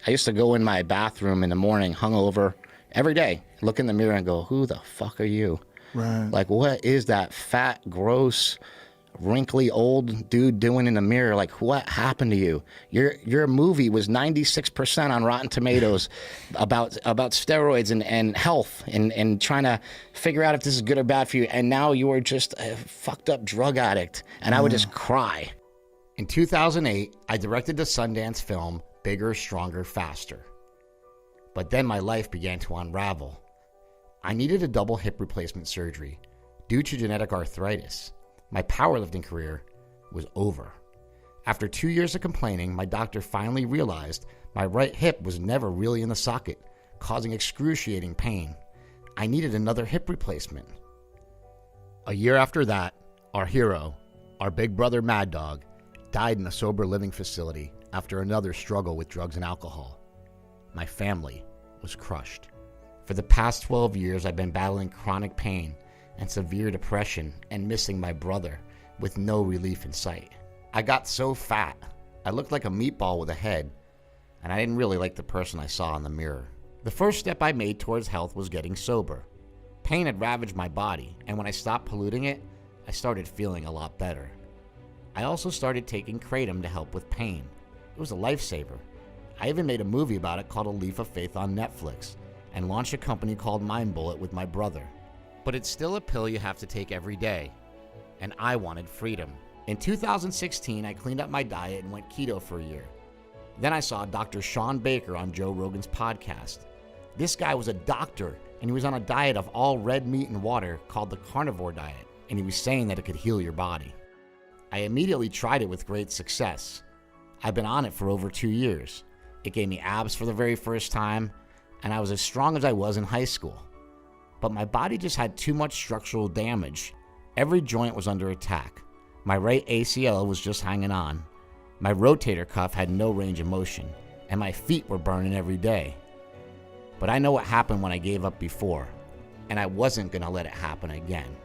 I used to go in my bathroom in the morning, hungover, every day, look in the mirror and go, who the fuck are you? Right. Like, what is that fat, gross, wrinkly old dude doing in the mirror? Like, what happened to you? Your movie was 96% on Rotten Tomatoes about steroids and health and trying to figure out if this is good or bad for you. And now you are just a fucked up drug addict. And I would just cry. In 2008, I directed the Sundance film Bigger, Stronger, Faster. But then my life began to unravel. I needed a double hip replacement surgery due to genetic arthritis. My powerlifting career was over. After 2 years of complaining, my doctor finally realized my right hip was never really in the socket, causing excruciating pain. I needed another hip replacement. A year after that, our hero, our big brother Mad Dog, died in a sober living facility after another struggle with drugs and alcohol. My family was crushed. For the past 12 years, I've been battling chronic pain and severe depression and missing my brother with no relief in sight. I got so fat, I looked like a meatball with a head, and I didn't really like the person I saw in the mirror. The first step I made towards health was getting sober. Pain had ravaged my body, and when I stopped polluting it, I started feeling a lot better. I also started taking kratom to help with pain. It was a lifesaver. I even made a movie about it called A Leap of Faith on Netflix, and launched a company called Mind Bullet with my brother. But it's still a pill you have to take every day, and I wanted freedom. In 2016, I cleaned up my diet and went keto for a year. Then I saw Dr. Sean Baker on Joe Rogan's podcast. This guy was a doctor, and he was on a diet of all red meat and water called the carnivore diet, and he was saying that it could heal your body. I immediately tried it with great success. I've been on it for over 2 years. It gave me abs for the very first time, and I was as strong as I was in high school. But my body just had too much structural damage. Every joint was under attack. My right ACL was just hanging on. My rotator cuff had no range of motion, and my feet were burning every day. But I know what happened when I gave up before, and I wasn't going to let it happen again.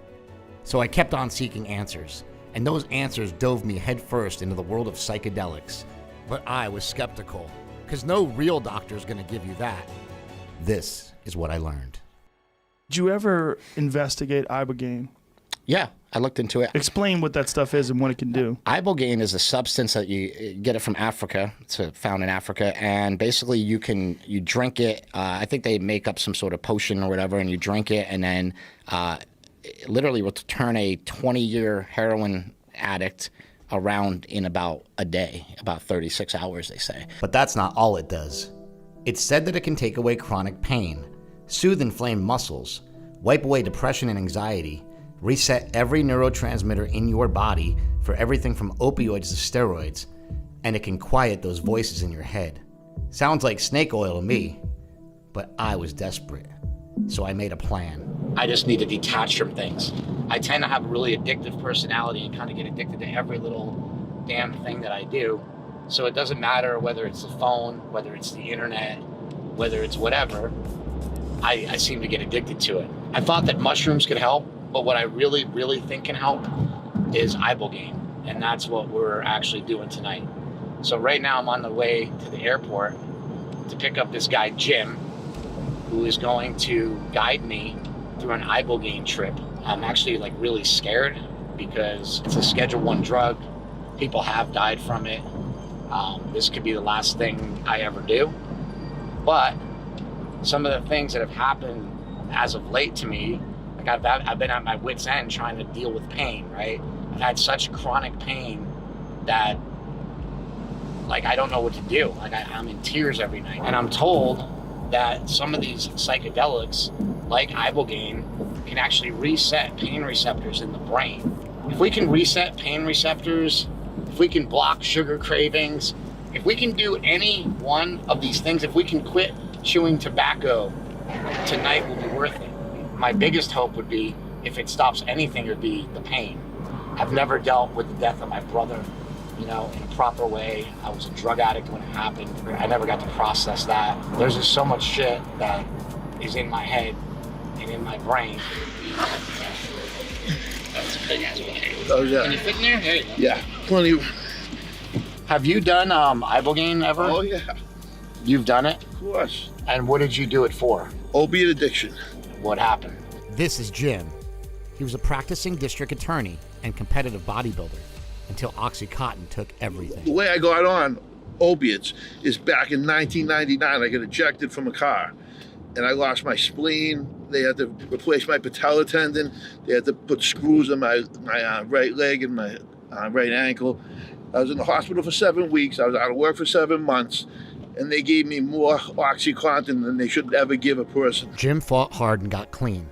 So I kept on seeking answers, and those answers dove me headfirst into the world of psychedelics. But I was skeptical, because no real doctor is going to give you that. This is what I learned. Did you ever investigate ibogaine? Yeah, I looked into it. Explain what that stuff is and what it can do. Ibogaine is a substance that you get it from Africa. It's found in Africa, and basically you drink it. I think they make up some sort of potion or whatever, and you drink it, and then it literally will turn a 20-year heroin addict around in about a day, about 36 hours, they say. But that's not all it does. It's said that it can take away chronic pain, soothe inflamed muscles, wipe away depression and anxiety, reset every neurotransmitter in your body for everything from opioids to steroids, and it can quiet those voices in your head. Sounds like snake oil to me, but I was desperate, so I made a plan. I just need to detach from things. I tend to have a really addictive personality and kind of get addicted to every little damn thing that I do. So it doesn't matter whether it's the phone, whether it's the internet, whether it's whatever, I seem to get addicted to it. I thought that mushrooms could help, but what I really, really think can help is ibogaine, and that's what we're actually doing tonight. So right now I'm on the way to the airport to pick up this guy, Jim, who is going to guide me through an ibogaine trip. I'm actually like really scared because it's a Schedule 1 drug. People have died from it. This could be the last thing I ever do. But some of the things that have happened as of late to me, like I've been at my wit's end trying to deal with pain, right? I've had such chronic pain that like I don't know what to do. Like I'm in tears every night. And I'm told that some of these psychedelics, like ibogaine, can actually reset pain receptors in the brain. If we can reset pain receptors, if we can block sugar cravings, if we can do any one of these things, if we can quit chewing tobacco, tonight will be worth it. My biggest hope would be, if it stops anything, it would be the pain. I've never dealt with the death of my brother, in a proper way. I was a drug addict when it happened. I never got to process that. There's just so much shit that is in my head and in my brain. That's a big ass bag. Oh yeah. Can you fit in there? Yeah, plenty. Have you done ibogaine ever? Oh yeah. You've done it? Of course. And what did you do it for? Opiate addiction. What happened? This is Jim. He was a practicing district attorney and competitive bodybuilder until OxyContin took everything. The way I got on opiates is back in 1999. I got ejected from a car and I lost my spleen. They had to replace my patella tendon. They had to put screws in my right leg and my right ankle. I was in the hospital for 7 weeks. I was out of work for 7 months. And they gave me more OxyContin than they should ever give a person. Jim fought hard and got clean.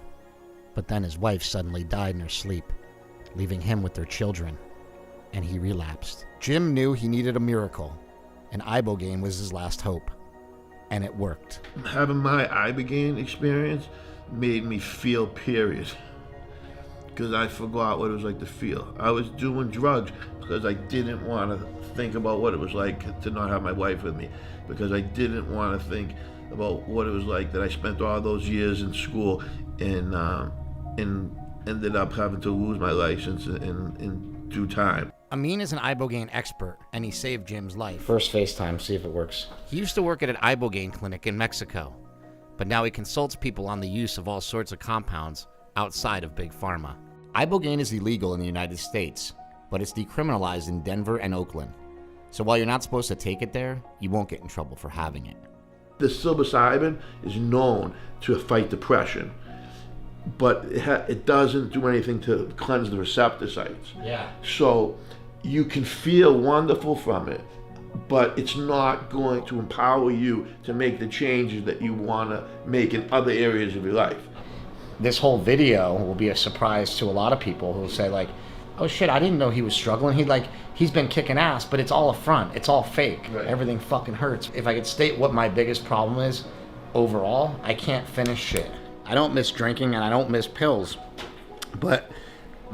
But then his wife suddenly died in her sleep, leaving him with their children. And he relapsed. Jim knew he needed a miracle, and ibogaine was his last hope. And it worked. Having my ibogaine experience made me feel period. Because I forgot what it was like to feel. I was doing drugs because I didn't want to think about what it was like to not have my wife with me. Because I didn't want to think about what it was like that I spent all those years in school and ended up having to lose my license in due time. Amin is an ibogaine expert, and he saved Jim's life. First FaceTime, see if it works. He used to work at an ibogaine clinic in Mexico, but now he consults people on the use of all sorts of compounds outside of Big Pharma. Ibogaine is illegal in the United States, but it's decriminalized in Denver and Oakland. So while you're not supposed to take it there, you won't get in trouble for having it. The psilocybin is known to fight depression, but it doesn't do anything to cleanse the receptor sites. Yeah. So you can feel wonderful from it, but it's not going to empower you to make the changes that you want to make in other areas of your life. This whole video will be a surprise to a lot of people who'll say like, oh shit, I didn't know he was struggling. He's been kicking ass, but it's all a front. It's all fake. Right. Everything fucking hurts. If I could state what my biggest problem is overall, I can't finish shit. I don't miss drinking and I don't miss pills, but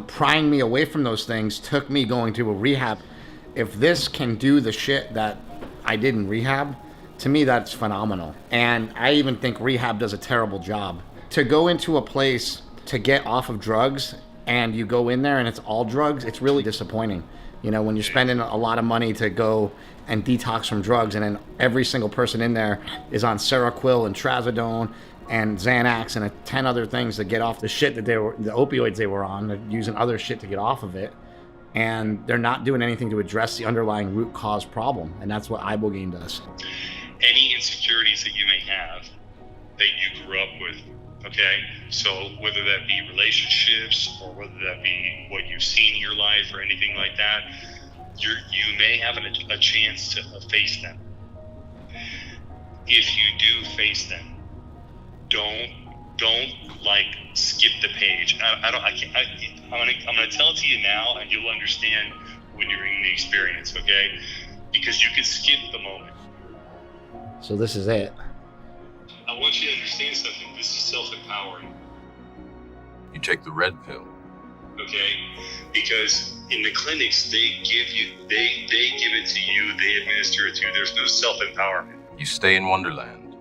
prying me away from those things took me going to a rehab. If this can do the shit that I did in rehab, to me that's phenomenal. And I even think rehab does a terrible job. To go into a place to get off of drugs and you go in there and it's all drugs, it's really disappointing. You know, when you're spending a lot of money to go and detox from drugs, and then every single person in there is on Seroquel and Trazodone and Xanax and 10 other things to get off the shit that the opioids they were on. They're using other shit to get off of it. And they're not doing anything to address the underlying root cause problem. And that's what ibogaine does. Any insecurities that you may have that you grew up with, okay? So whether that be relationships or whether that be what you've seen in your life or anything like that, you may have a chance to face them. If you do face them, don't like skip the page. I'm gonna tell it to you now, and you'll understand when you're in the experience, okay? Because you can skip the moment. So this is it. I want you to understand something. This is self-empowering. You take the red pill. Okay? Because in the clinics, they give it to you, they administer it to you. There's no self-empowerment. You stay in Wonderland.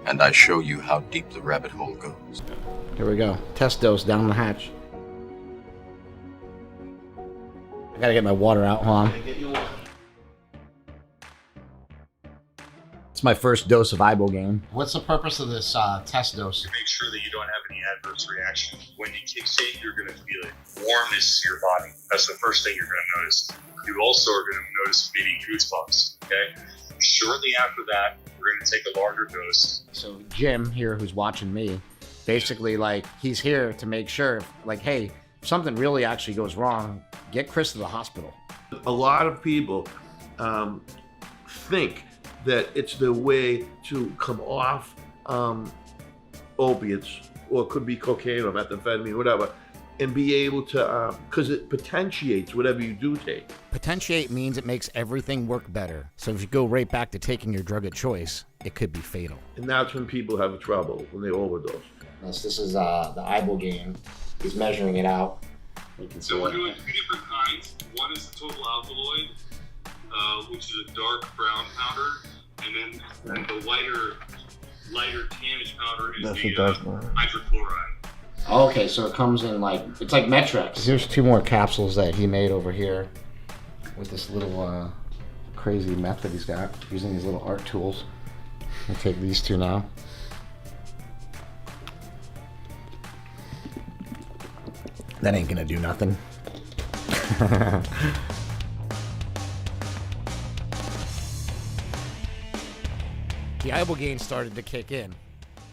And I show you how deep the rabbit hole goes. Here we go. Test dose down the hatch. I gotta get my water out, hold on. It's my first dose of ibogaine. What's the purpose of this test dose? Make sure that you don't have any adverse reaction. When it kicks in, you're going to feel it. Warmness to your body. That's the first thing you're going to notice. You also are going to notice maybe goosebumps, okay? Shortly after that, we're going to take a larger dose. So Jim here, who's watching me, basically like he's here to make sure, like, hey, if something really actually goes wrong, get Chris to the hospital. A lot of people think that it's the way to come off opiates, or it could be cocaine or methamphetamine, whatever, and be able to, because it potentiates whatever you do take. Potentiate means it makes everything work better. So if you go right back to taking your drug of choice, it could be fatal. And that's when people have trouble, when they overdose. This is the ibogaine. He's measuring it out. You can see So we're it. doing two different kinds. One is the total alkaloid, which is a dark brown powder, and then the lighter tannish powder is the hydrochloride. Okay, so it comes in like, it's like Metrex. Here's 2 more capsules that he made over here with this little crazy method he's got using these little art tools. I'll take these two now. That ain't gonna do nothing. The ibogaine started to kick in.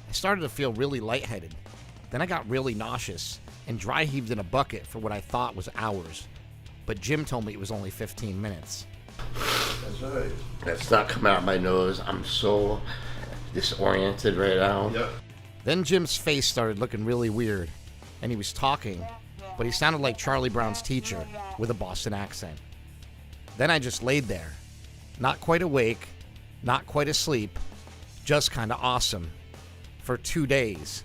I started to feel really lightheaded. Then I got really nauseous and dry heaved in a bucket for what I thought was hours. But Jim told me it was only 15 minutes. That's all right. That's not coming out my nose. I'm so disoriented right now. Yep. Then Jim's face started looking really weird, and he was talking, but he sounded like Charlie Brown's teacher with a Boston accent. Then I just laid there, not quite awake, not quite asleep, just kind of awesome. For 2 days,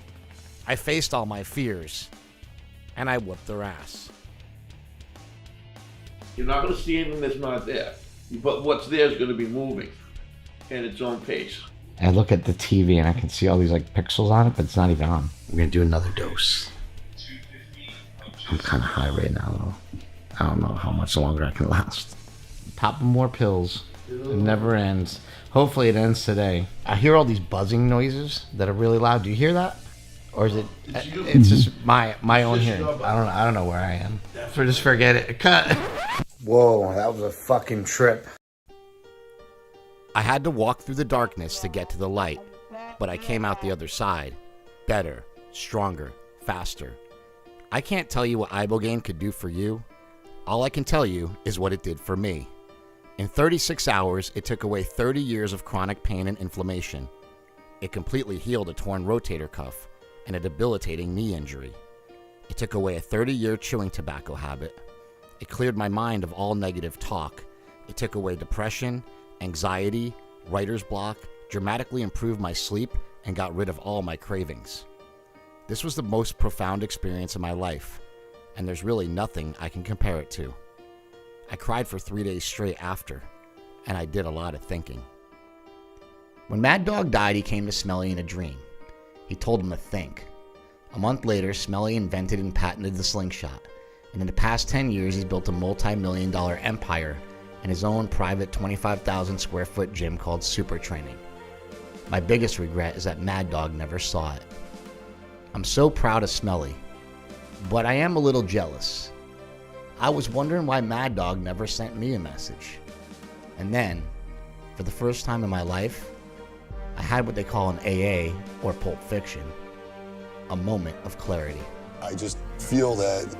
I faced all my fears, and I whooped their ass. You're not going to see anything that's not there. But what's there is going to be moving at its own pace. I look at the TV and I can see all these like pixels on it, but it's not even on. We're gonna do another dose. I'm kind of high right now though. I don't know how much longer I can last. Popping more pills. It never ends. Hopefully it ends today. I hear all these buzzing noises that are really loud. Do you hear that? Or is it? It's just my own hearing. I don't know where I am. So just forget it. Cut. Whoa, that was a fucking trip. I had to walk through the darkness to get to the light, but I came out the other side. Better, stronger, faster. I can't tell you what ibogaine could do for you. All I can tell you is what it did for me. In 36 hours, it took away 30 years of chronic pain and inflammation. It completely healed a torn rotator cuff and a debilitating knee injury. It took away a 30-year chewing tobacco habit. It cleared my mind of all negative talk. It took away depression, anxiety, writer's block, dramatically improved my sleep, and got rid of all my cravings. This was the most profound experience of my life, and there's really nothing I can compare it to. I cried for 3 days straight after, and I did a lot of thinking. When Mad Dog died, he came to Smelly in a dream. He told him to think. A month later, Smelly invented and patented the slingshot, and in the past 10 years, he's built a multi-million-dollar empire in his own private 25,000 square foot gym called Super Training. My biggest regret is that Mad Dog never saw it. I'm so proud of Smelly, but I am a little jealous. I was wondering why Mad Dog never sent me a message. And then, for the first time in my life, I had what they call an AA, or Pulp Fiction, a moment of clarity. I just feel that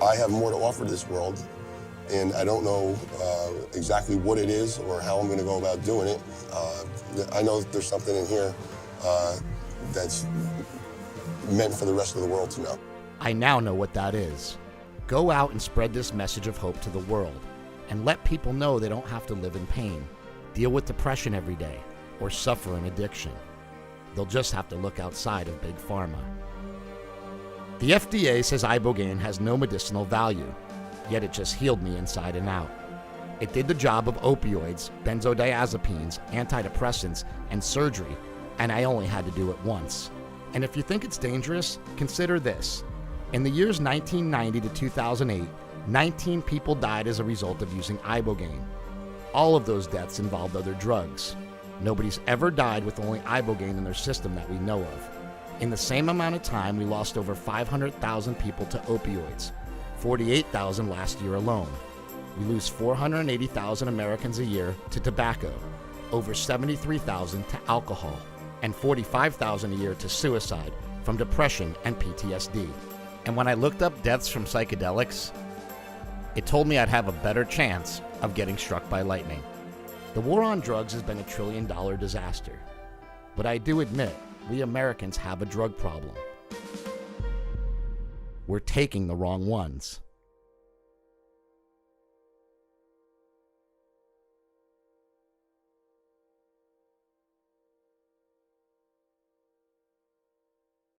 I have more to offer this world, and I don't know exactly what it is or how I'm going to go about doing it. I know that there's something in here that's meant for the rest of the world to know. I now know what that is. Go out and spread this message of hope to the world, and let people know they don't have to live in pain, deal with depression every day, or suffer an addiction. They'll just have to look outside of Big Pharma. The FDA says ibogaine has no medicinal value, yet it just healed me inside and out. It did the job of opioids, benzodiazepines, antidepressants, and surgery, and I only had to do it once. And if you think it's dangerous, consider this. In the years 1990 to 2008, 19 people died as a result of using ibogaine. All of those deaths involved other drugs. Nobody's ever died with only ibogaine in their system that we know of. In the same amount of time, we lost over 500,000 people to opioids, 48,000 last year alone. We lose 480,000 Americans a year to tobacco, over 73,000 to alcohol, and 45,000 a year to suicide from depression and PTSD. And when I looked up deaths from psychedelics, it told me I'd have a better chance of getting struck by lightning. The war on drugs has been $1 trillion disaster. But I do admit, we Americans have a drug problem. We're taking the wrong ones.